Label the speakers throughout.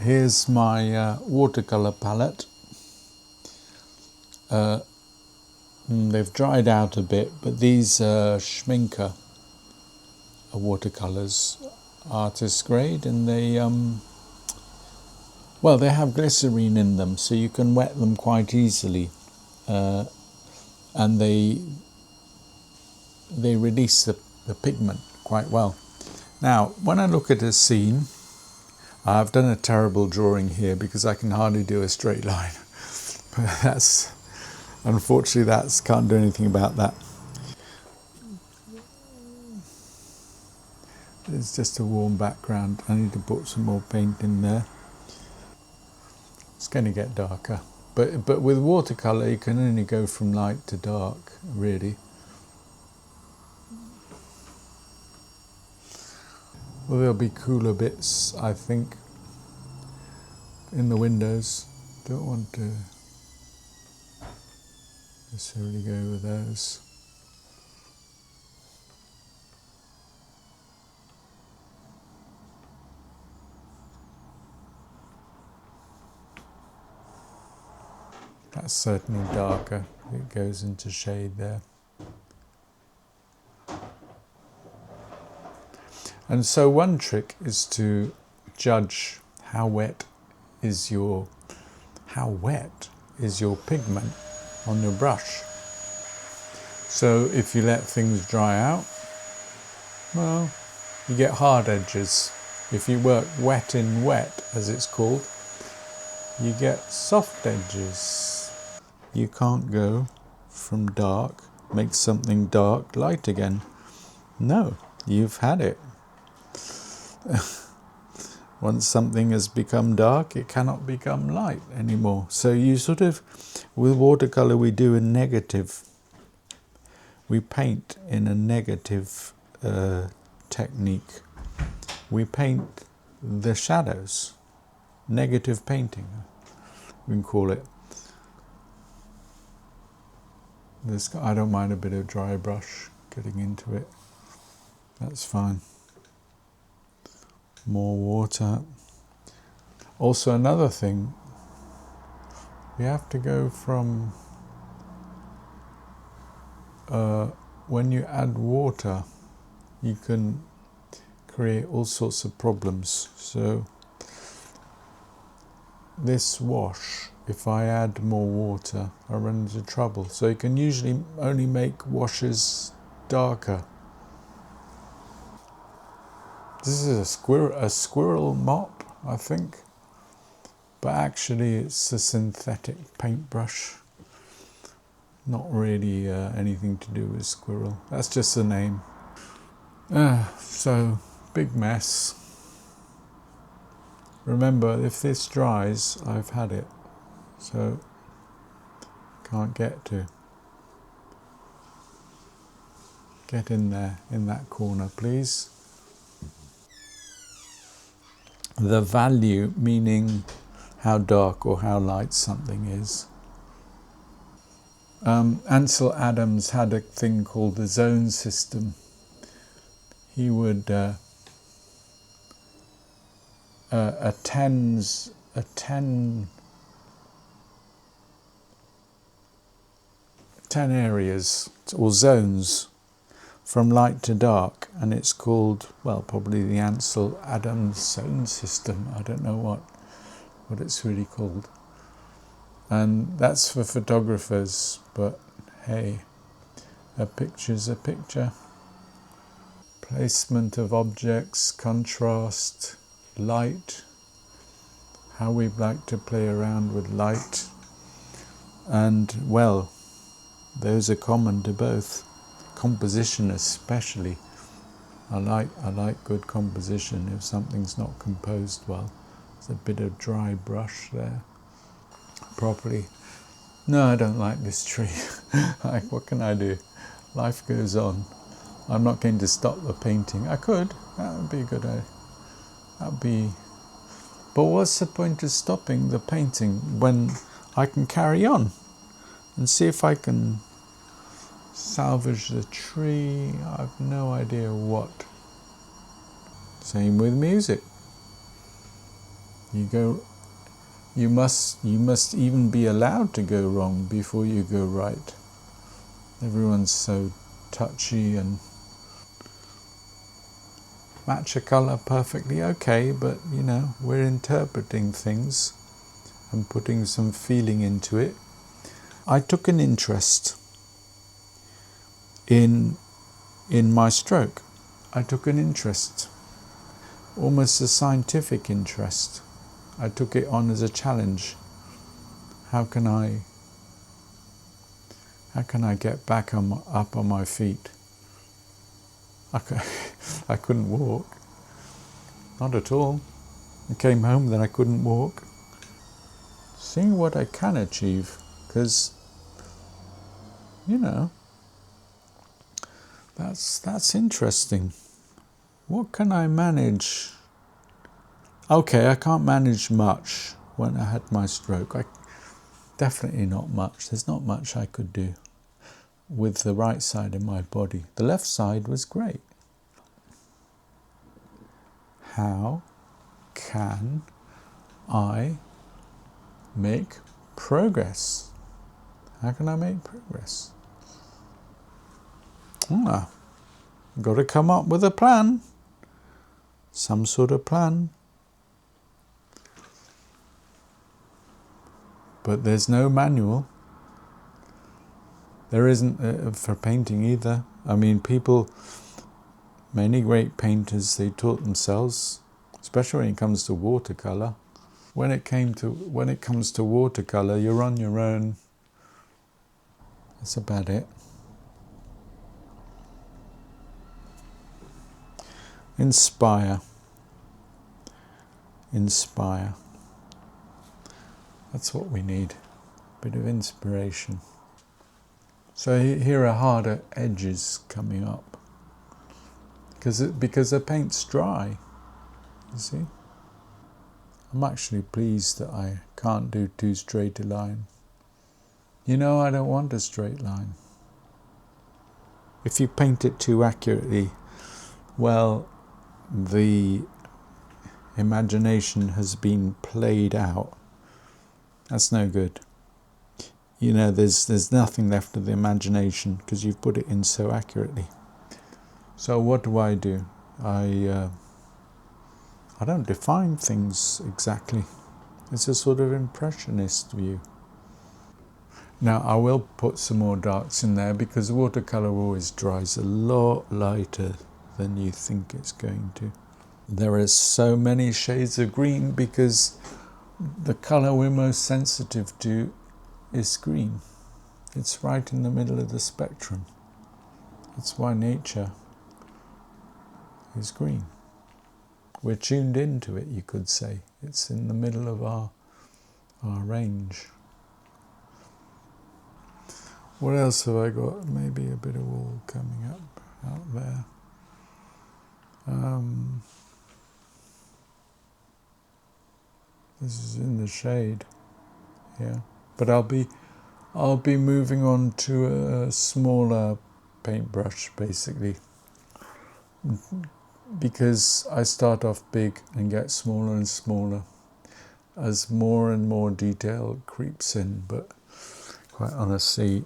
Speaker 1: Here's my watercolour palette. They've dried out a bit, but these Schminker watercolours, artist grade, and they well, they have glycerine in them, so you can wet them quite easily, and they release the pigment quite well. Now, when I look at a scene, I've done a terrible drawing here because I can hardly do a straight line. But that's, unfortunately, can't do anything about that. It's just a warm background. I need to put some more paint in there. It's going to get darker. But with watercolour, you can only go from light to dark, really. Well, there'll be cooler bits, I think, in the windows. Don't want to necessarily go with those. That's certainly darker. It goes into shade there. And so one trick is to judge how wet is your pigment on your brush. So if you let things dry out, well, you get hard edges. If you work wet in wet, as it's called, you get soft edges. You can't go from dark, make something dark, light again. No, you've had it. Once something has become dark, it cannot become light anymore. So you sort of, with watercolour, we do a negative. We paint in a negative technique. We paint the shadows. Negative painting, we can call it. I don't mind a bit of dry brush getting into it. That's fine. More water. Also, another thing, we have to go from when you add water, you can create all sorts of problems. So this wash, if I add more water, I run into trouble. So you can usually only make washes darker. This is a squirrel mop, I think, but actually it's a synthetic paintbrush. Not really anything to do with squirrel. That's just the name. So, big mess. Remember, if this dries, I've had it. So, can't get to. Get in there, in that corner, please. The value, meaning how dark or how light something is. Ansel Adams had a thing called the zone system. He would a 10 areas or zones from light to dark, and it's called, well, probably the Ansel Adams zone system. I don't know what it's really called. And that's for photographers, but hey, a picture's a picture. Placement of objects, contrast, light, how we like to play around with light, and, well, those are common to both. Composition especially. I like good composition. If something's not composed well, there's a bit of dry brush there properly. No, I don't like this tree. Like, what can I do? Life goes on. I'm not going to stop the painting. I could. That would be a good idea. That'd be. But what's the point of stopping the painting when I can carry on and see if I can salvage the tree? I've no idea what. Same with music. You go, you must even be allowed to go wrong before you go right. Everyone's so touchy and match a colour perfectly okay, but you know, we're interpreting things and putting some feeling into it. I took an interest in my stroke. I took an interest, almost a scientific interest. I took it on as a challenge. How can I get back up on my feet? I couldn't walk, not at all. I came home, then I couldn't walk. Seeing what I can achieve, because you know, that's interesting. What can I manage? Okay, I can't manage much when I had my stroke. Definitely not much. There's not much I could do with the right side of my body. The left side was great. How can I make progress? How can I make progress? Got to come up with a plan. Some sort of plan. But there's no manual. There isn't for painting either. I mean, many great painters, they taught themselves, especially when it comes to watercolor. When it comes to watercolor, you're on your own. That's about it. Inspire. That's what we need. A bit of inspiration. So here are harder edges coming up. Because the paint's dry, you see. I'm actually pleased that I can't do too straight a line. You know, I don't want a straight line. If you paint it too accurately, well, the imagination has been played out. That's no good. You know, there's nothing left of the imagination because you've put it in so accurately. So what do? I don't define things exactly. It's a sort of impressionist view. Now I will put some more darks in there because watercolor always dries a lot lighter than you think it's going to. There are so many shades of green because the color we're most sensitive to is green. It's right in the middle of the spectrum. That's why nature is green. We're tuned into it, you could say. It's in the middle of our range. What else have I got? Maybe a bit of wool coming up out there. This is in the shade, yeah. But I'll be moving on to a smaller paintbrush, basically, because I start off big and get smaller and smaller as more and more detail creeps in. But quite honestly,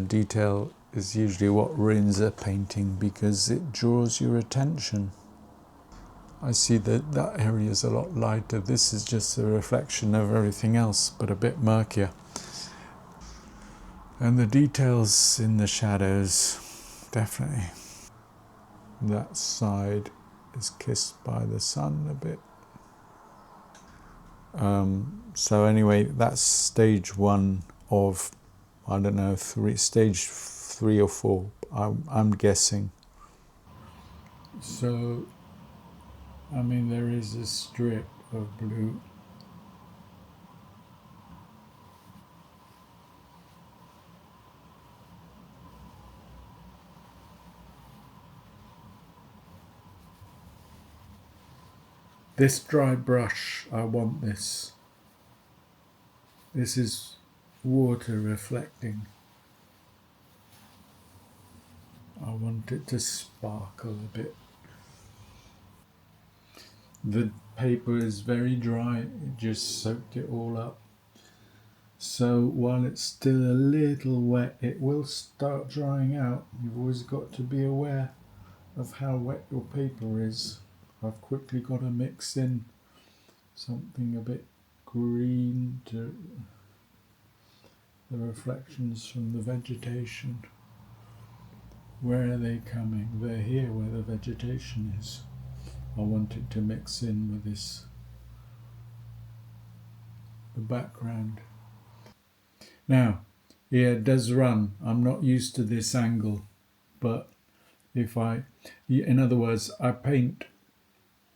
Speaker 1: detail is usually what ruins a painting because it draws your attention. I see that area is a lot lighter. This is just a reflection of everything else, but a bit murkier. And the details in the shadows, definitely. That side is kissed by the sun a bit. So anyway, that's stage 1 of, I don't know, stage 3 or 4, I'm guessing. So, I mean, there is a strip of blue. This dry brush, I want this. This is water reflecting. I want it to sparkle a bit. the paper is very dry, it just soaked it all up. So while it's still a little wet, it will start drying out. You've always got to be aware of how wet your paper is. I've quickly got to mix in something a bit green to the reflections from the vegetation. Where are they coming? They're here where the vegetation is. I want it to mix in with the background. Now, yeah, it does run. I'm not used to this angle, but in other words, I paint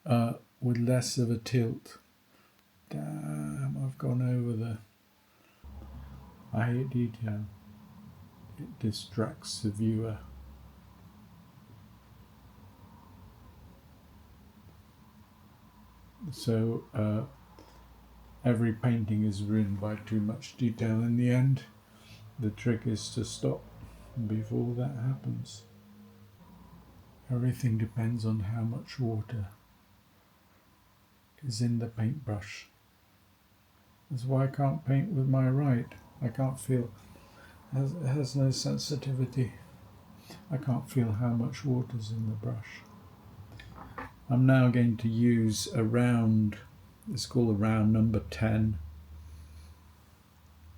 Speaker 1: with less of a tilt. Damn, I've gone over I hate detail. It distracts the viewer. So every painting is ruined by too much detail in the end. The trick is to stop before that happens. Everything depends on how much water is in the paintbrush. That's why I can't paint with my right. I can't feel, it has no sensitivity. I can't feel how much water's in the brush. I'm now going to use a round, it's called a round number 10,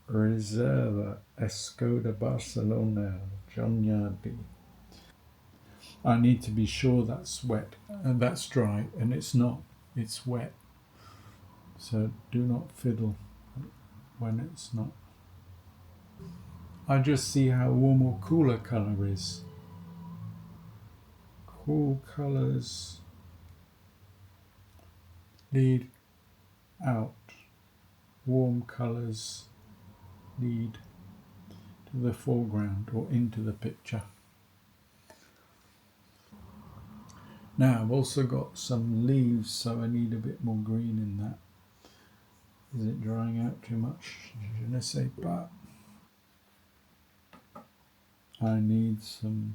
Speaker 1: Reserva Escoda Barcelona, John Yardy. I need to be sure that's wet and that's dry, and it's not, it's wet. So do not fiddle when it's not. I just see how warm or cool a colour is. Cool colours lead out, warm colours lead to the foreground or into the picture. Now I've also got some leaves, so I need a bit more green in that. Is it drying out too much? Je ne sais pas. I need some,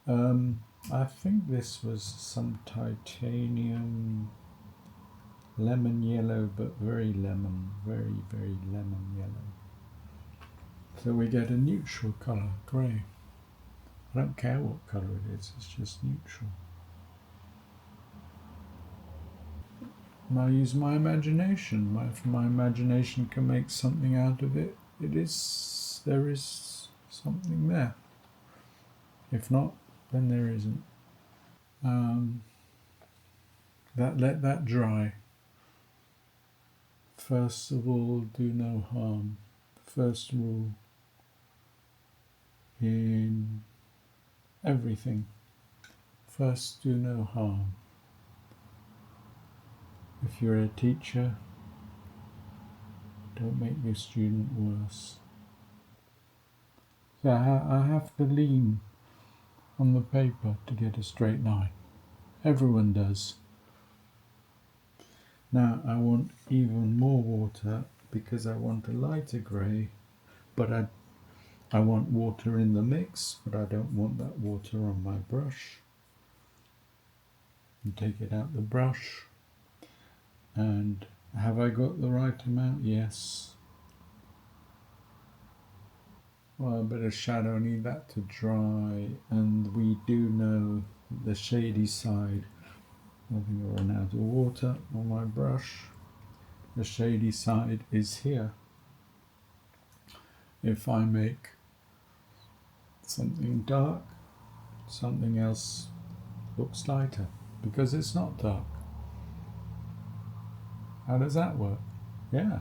Speaker 1: I think this was some titanium lemon yellow, but very lemon, very, very lemon yellow. So we get a neutral colour, grey. I don't care what colour it is, it's just neutral. And I use my imagination. If my imagination can make something out of it, there is something there. If not, then there isn't. Let that dry. First of all, do no harm. First rule in everything. First, do no harm. If you're a teacher, don't make your student worse. So I have to lean on the paper to get a straight line. Everyone does. Now I want even more water because I want a lighter grey, but I want water in the mix, but I don't want that water on my brush. And take it out the brush. And have I got the right amount? Yes. Well, a bit of shadow, I need that to dry, and we do know the shady side. I think I run out of water on my brush. The shady side is here. If I make something dark, something else looks lighter, because it's not dark. How does that work? Yeah.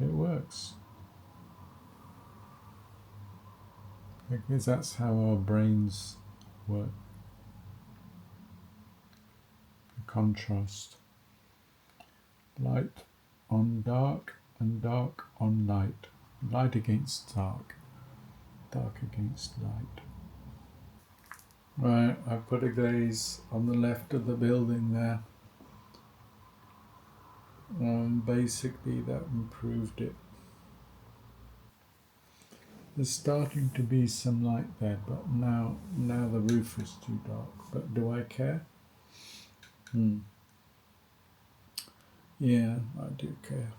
Speaker 1: It works. Because that's how our brains work. The contrast. Light on dark and dark on light. Light against dark. Dark against light. Right, I've put a glaze on the left of the building there. Basically that improved it. There's starting to be some light there, but now the roof is too dark. But do I care? Yeah, I do care.